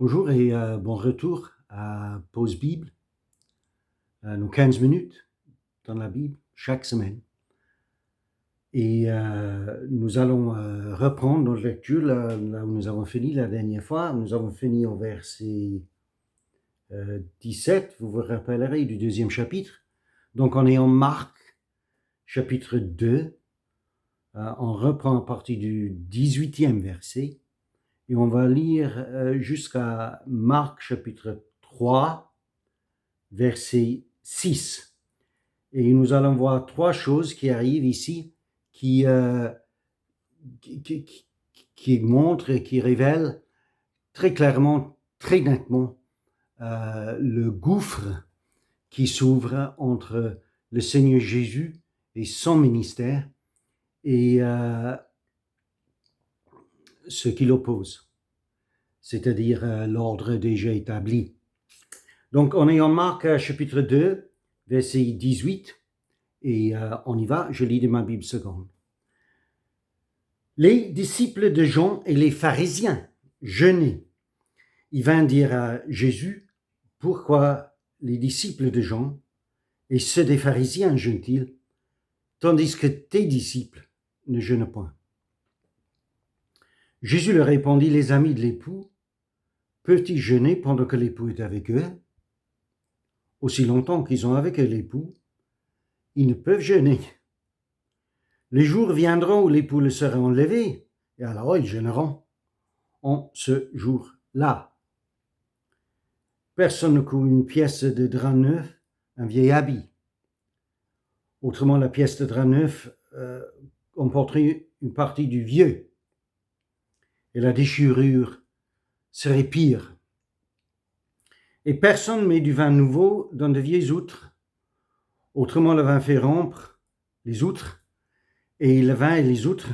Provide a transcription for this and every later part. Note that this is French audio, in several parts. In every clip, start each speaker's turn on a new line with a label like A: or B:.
A: Bonjour et bon retour à Pause Bible, nos 15 minutes dans la Bible chaque semaine. Et nous allons reprendre notre lecture là où nous avons fini la dernière fois. Nous avons fini au verset 17, vous vous rappellerez, du deuxième chapitre. Donc on est en Marc, chapitre 2. On reprend à partir du 18e verset. Et on va lire jusqu'à Marc chapitre 3, verset 6. Et nous allons voir trois choses qui arrivent ici qui montrent et qui révèlent très clairement, très nettement le gouffre qui s'ouvre entre le Seigneur Jésus et son ministère et ce qui l'oppose, c'est-à-dire l'ordre déjà établi. Donc, on est en Marc chapitre 2, verset 18, et on y va, je lis de ma Bible seconde. Les disciples de Jean et les pharisiens jeûnaient. Ils vinrent dire à Jésus, « Pourquoi les disciples de Jean et ceux des pharisiens jeûnent-ils, tandis que tes disciples ne jeûnent point ?» Jésus leur répondit, « Les amis de l'époux peuvent-ils jeûner pendant que l'époux est avec eux? Aussi longtemps qu'ils ont avec eux l'époux, ils ne peuvent jeûner. Les jours viendront où l'époux le sera enlevé, et alors ils jeûneront en ce jour-là. Personne ne coud une pièce de drap neuf, un vieil habit. Autrement, la pièce de drap neuf comporterait une partie du vieux, et la déchirure serait pire. Et personne ne met du vin nouveau dans de vieilles outres. Autrement, le vin fait rompre les outres, et le vin et les outres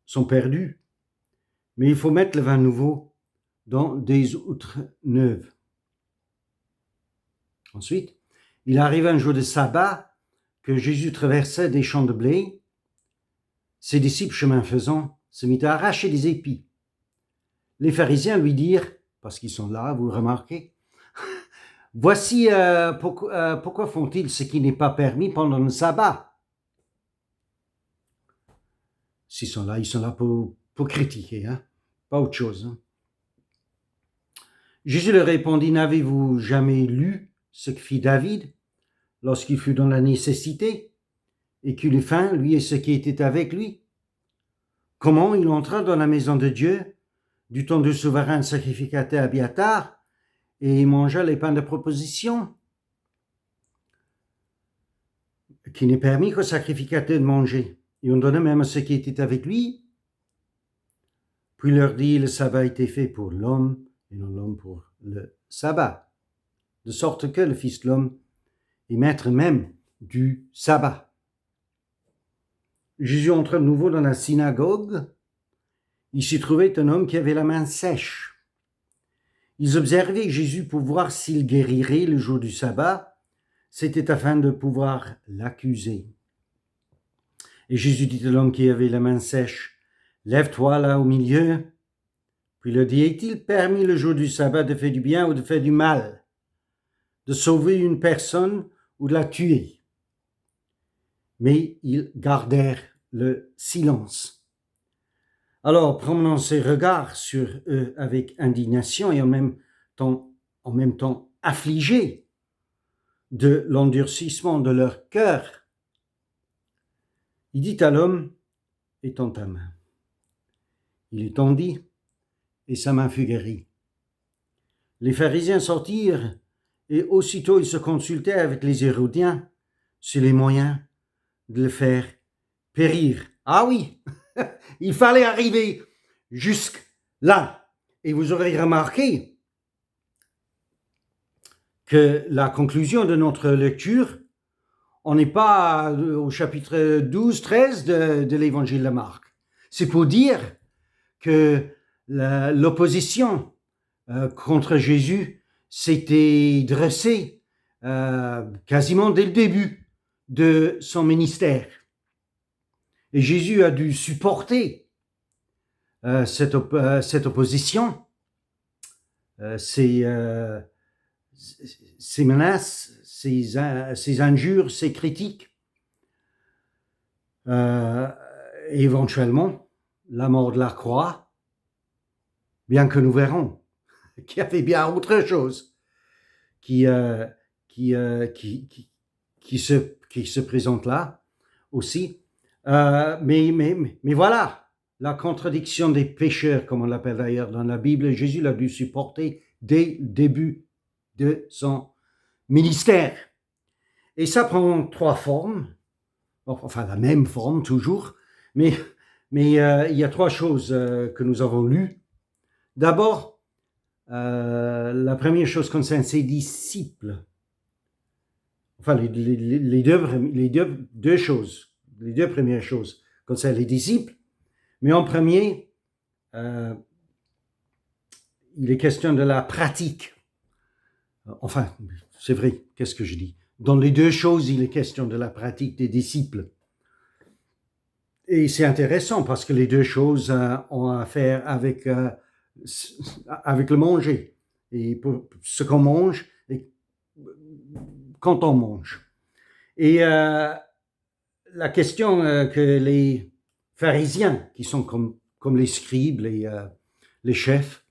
A: sont perdus. Mais il faut mettre le vin nouveau dans des outres neuves. Ensuite, il arrive un jour de sabbat que Jésus traversait des champs de blé. Ses disciples, chemin faisant, se mirent à arracher des épis. Les pharisiens lui dirent, parce qu'ils sont là, vous remarquez, « Voici pourquoi font-ils ce qui n'est pas permis pendant le sabbat ?» S'ils sont là, ils sont là pour critiquer, hein? Pas autre chose. Hein? Jésus leur répondit, « N'avez-vous jamais lu ce que fit David lorsqu'il fut dans la nécessité et qu'il eut faim, lui et ceux qui étaient avec lui? Comment il entra dans la maison de Dieu du temps du souverain sacrificateur Abiatar et il mangea les pains de proposition, qui n'est permis qu'au sacrificateur de manger, et on donnait même à ceux qui étaient avec lui. Puis il leur dit, le sabbat a été fait pour l'homme, et non l'homme pour le sabbat, de sorte que le Fils de l'homme est maître même du sabbat. » Jésus entra de nouveau dans la synagogue. Il s'y trouvait un homme qui avait la main sèche. Ils observaient Jésus pour voir s'il guérirait le jour du sabbat. C'était afin de pouvoir l'accuser. Et Jésus dit à l'homme qui avait la main sèche, « Lève-toi là au milieu. » Puis il leur dit, « Est-il permis le jour du sabbat de faire du bien ou de faire du mal, de sauver une personne ou de la tuer ?» Mais ils gardèrent le silence. Alors, promenant ses regards sur eux avec indignation et en même temps affligés de l'endurcissement de leur cœur, il dit à l'homme, « Étends ta main. » Il étendit, et sa main fut guérie. Les pharisiens sortirent, et aussitôt ils se consultaient avec les Hérodiens sur les moyens de le faire périr. Ah oui, il fallait arriver jusque là. Et vous aurez remarqué que la conclusion de notre lecture, on n'est pas au chapitre 12, 13 de l'évangile de Marc. C'est pour dire que l'opposition contre Jésus s'était dressée quasiment dès le début de son ministère. Et Jésus a dû supporter cette opposition ses menaces, ses injures, ses critiques, éventuellement la mort de la croix, bien que nous verrons qu'il y avait bien autre chose qui se présente là aussi. Mais voilà, la contradiction des pécheurs, comme on l'appelle d'ailleurs dans la Bible, Jésus l'a dû supporter dès le début de son ministère. Et ça prend 3 formes, enfin la même forme toujours, mais il y a 3 choses que nous avons lues. D'abord, la première chose concerne ses disciples. Enfin, les deux choses, les deux premières choses concernent les disciples, mais en premier, il est question de la pratique. Enfin, c'est vrai, qu'est-ce que je dis? Dans les deux choses, il est question de la pratique des disciples. Et c'est intéressant parce que les deux choses ont à faire avec le manger. Et pour ce qu'on mange et quand on mange. Et la question que les pharisiens, qui sont comme les scribes, les chefs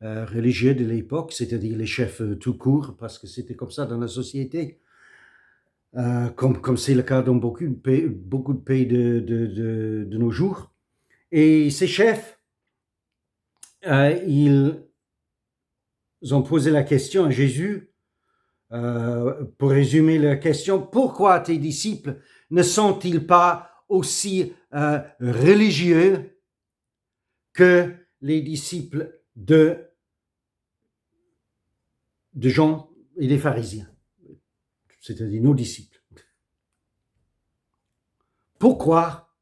A: religieux de l'époque, c'est-à-dire les chefs tout court, parce que c'était comme ça dans la société, comme c'est le cas dans beaucoup de pays de nos jours. Et ces chefs, ils ont posé la question à Jésus, pour résumer la question, pourquoi tes disciples ne sont-ils pas aussi religieux que les disciples de Jean et des pharisiens, c'est-à-dire nos disciples? Pourquoi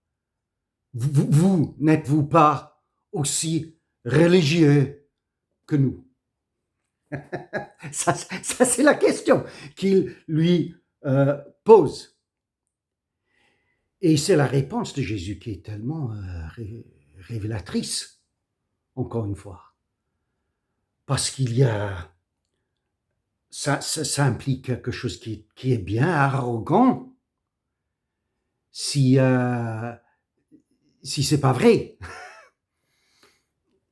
A: vous n'êtes-vous pas aussi religieux que nous? Ça, c'est la question qu'il lui pose. Et c'est la réponse de Jésus qui est tellement révélatrice, encore une fois. Parce qu'il y a... Ça implique quelque chose qui est bien arrogant si c'est pas vrai.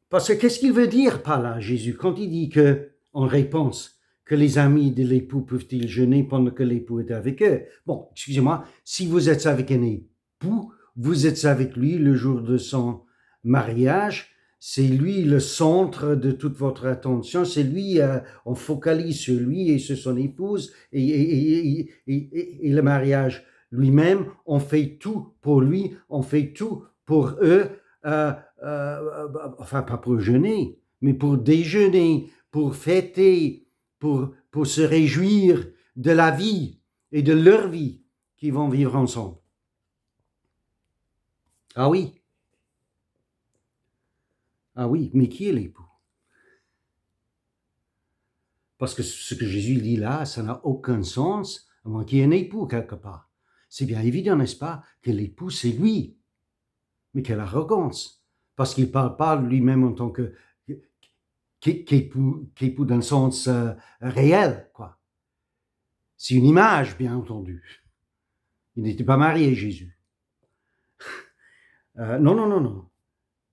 A: Parce que qu'est-ce qu'il veut dire par là, Jésus, quand il dit que, en réponse, que les amis de l'époux peuvent-ils jeûner pendant que l'époux est avec eux? Bon, excusez-moi, si vous êtes avec un époux, vous êtes avec lui le jour de son mariage, c'est lui le centre de toute votre attention, c'est lui, on focalise sur lui et sur son épouse et le mariage lui-même, on fait tout pour lui, on fait tout pour eux, enfin pas pour jeûner, mais pour déjeuner, pour fêter, pour se réjouir de la vie et de leur vie qu'ils vont vivre ensemble. Ah oui, mais qui est l'époux? Parce que ce que Jésus dit là, ça n'a aucun sens, à moins qu'il y ait un époux quelque part. C'est bien évident, n'est-ce pas, que l'époux, c'est lui. Mais quelle arrogance! Parce qu'il ne parle pas lui-même en tant qu'époux dans le sens réel, quoi. C'est une image, bien entendu. Il n'était pas marié, Jésus. Non.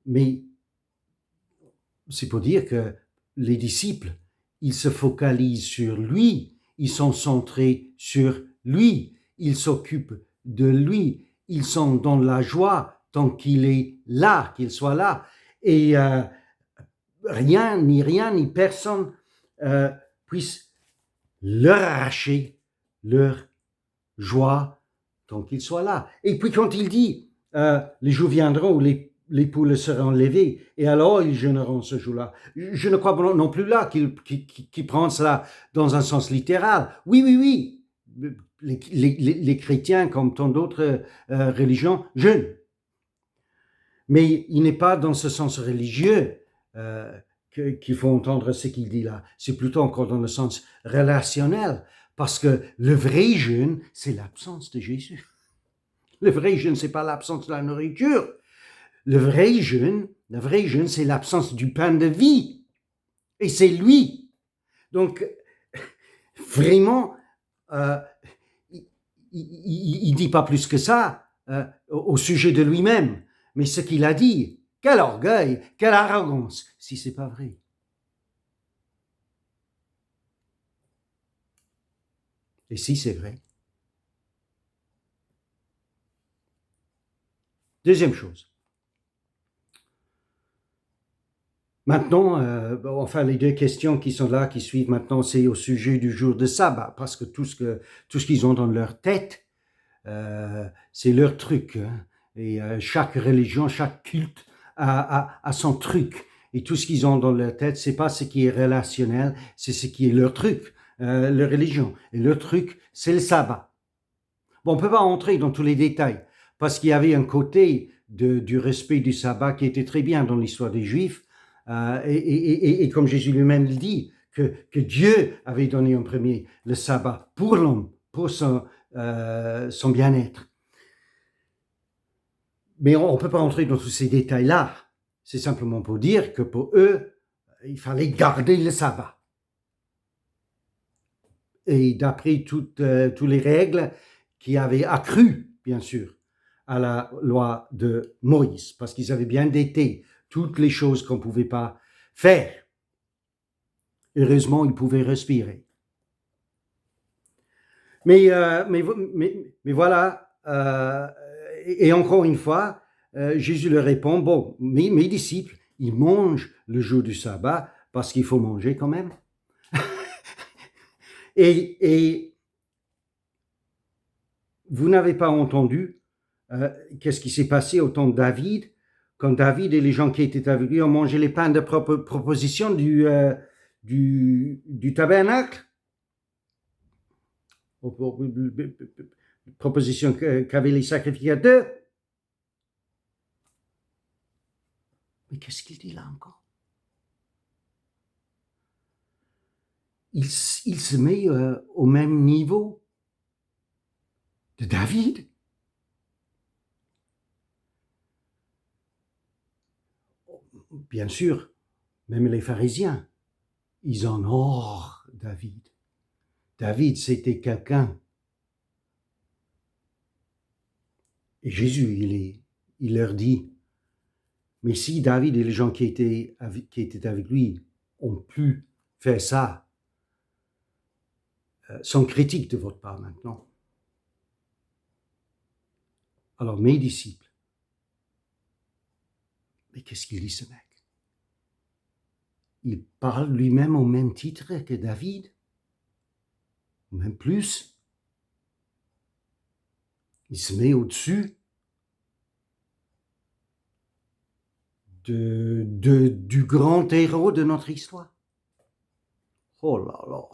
A: Mais c'est pour dire que les disciples, ils se focalisent sur lui, ils sont centrés sur lui, ils s'occupent de lui, ils sont dans la joie tant qu'il est là, qu'il soit là. Et rien, ni personne puisse leur arracher leur joie tant qu'il soit là. Et puis quand il dit, les jours viendront où les poules seront levées, et alors ils jeûneront ce jour-là. Je ne crois pas non plus là qu'il prend cela dans un sens littéral. Oui. Les chrétiens, comme tant d'autres religions, jeûnent. Mais il n'est pas dans ce sens religieux qu'il faut entendre ce qu'il dit là. C'est plutôt encore dans le sens relationnel, parce que le vrai jeûne, c'est l'absence de Jésus. Le vrai jeûne, c'est pas l'absence de la nourriture. Le vrai jeûne, c'est l'absence du pain de vie. Et c'est lui. Donc, vraiment, il dit pas plus que ça au sujet de lui-même. Mais ce qu'il a dit, quel orgueil, quelle arrogance, si c'est pas vrai. Et si c'est vrai. Deuxième chose. Maintenant, enfin, les deux questions qui sont là, qui suivent maintenant, c'est au sujet du jour de sabbat, parce que tout ce qu'ils ont dans leur tête, c'est leur truc. Hein. Et chaque religion, chaque culte a son truc. Et tout ce qu'ils ont dans leur tête, c'est pas ce qui est relationnel, c'est ce qui est leur truc, leur religion. Et leur truc, c'est le sabbat. Bon, on ne peut pas entrer dans tous les détails, parce qu'il y avait un côté du respect du sabbat qui était très bien dans l'histoire des Juifs, et comme Jésus lui-même le dit, que Dieu avait donné en premier le sabbat pour l'homme, pour son bien-être. Mais on ne peut pas entrer dans tous ces détails-là. C'est simplement pour dire que pour eux, il fallait garder le sabbat. Et d'après toutes les règles qui avaient accru, bien sûr, à la loi de Moïse, parce qu'ils avaient bien dété toutes les choses qu'on ne pouvait pas faire. Heureusement, ils pouvaient respirer. Mais voilà, et encore une fois, Jésus leur répond, bon, mes disciples, ils mangent le jour du sabbat parce qu'il faut manger quand même. et vous n'avez pas entendu qu'est-ce qui s'est passé au temps de David, quand David et les gens qui étaient avec lui ont mangé les pains de proposition du tabernacle, proposition qu'avaient les sacrificateurs. Mais qu'est-ce qu'il dit là encore? Il se met au même niveau de David. Bien sûr, même les pharisiens, ils en honorent David. David, c'était quelqu'un. Et Jésus, il leur dit, mais si David et les gens qui étaient avec lui ont pu faire ça, sans critique de votre part maintenant, alors mes disciples, mais qu'est-ce qu'il dit ce mec? Il parle lui-même au même titre que David, même plus. Il se met au-dessus du grand héros de notre histoire. Oh là là,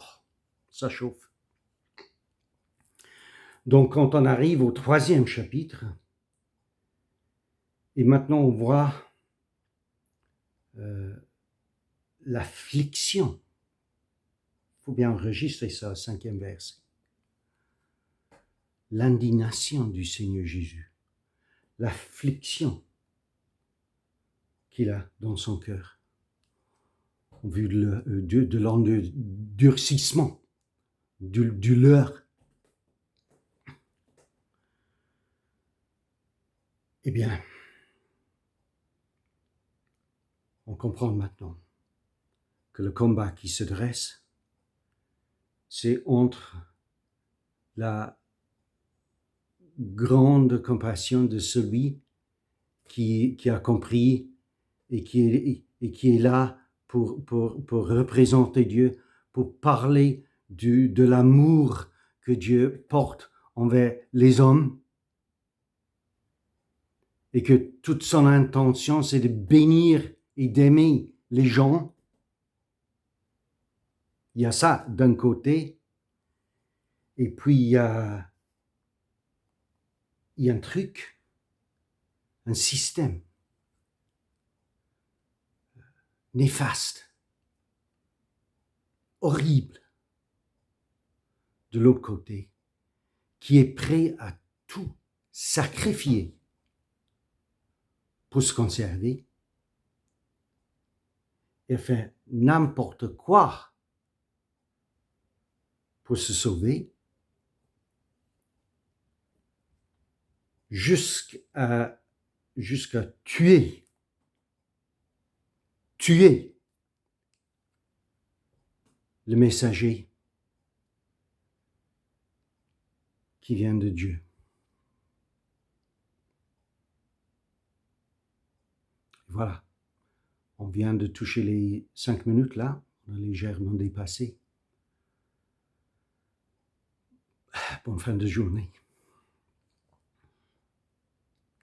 A: ça chauffe. Donc quand on arrive au 3e chapitre, et maintenant on voit l'affliction. Il faut bien enregistrer ça au 5e verset. L'indignation du Seigneur Jésus, l'affliction qu'il a dans son cœur, en vue de l'endurcissement du leur. Eh bien, on comprend maintenant que le combat qui se dresse, c'est entre la grande compassion de celui qui a compris et qui est là pour représenter Dieu, pour parler de l'amour que Dieu porte envers les hommes, et que toute son intention, c'est de bénir et d'aimer les gens. Il y a ça d'un côté, et puis il y a un truc, un système néfaste, horrible, de l'autre côté, qui est prêt à tout sacrifier pour se conserver, et fait n'importe quoi pour se sauver, jusqu'à tuer le messager qui vient de Dieu. Voilà. On vient de toucher les 5 minutes là. On a légèrement dépassé. Bonne fin de journée.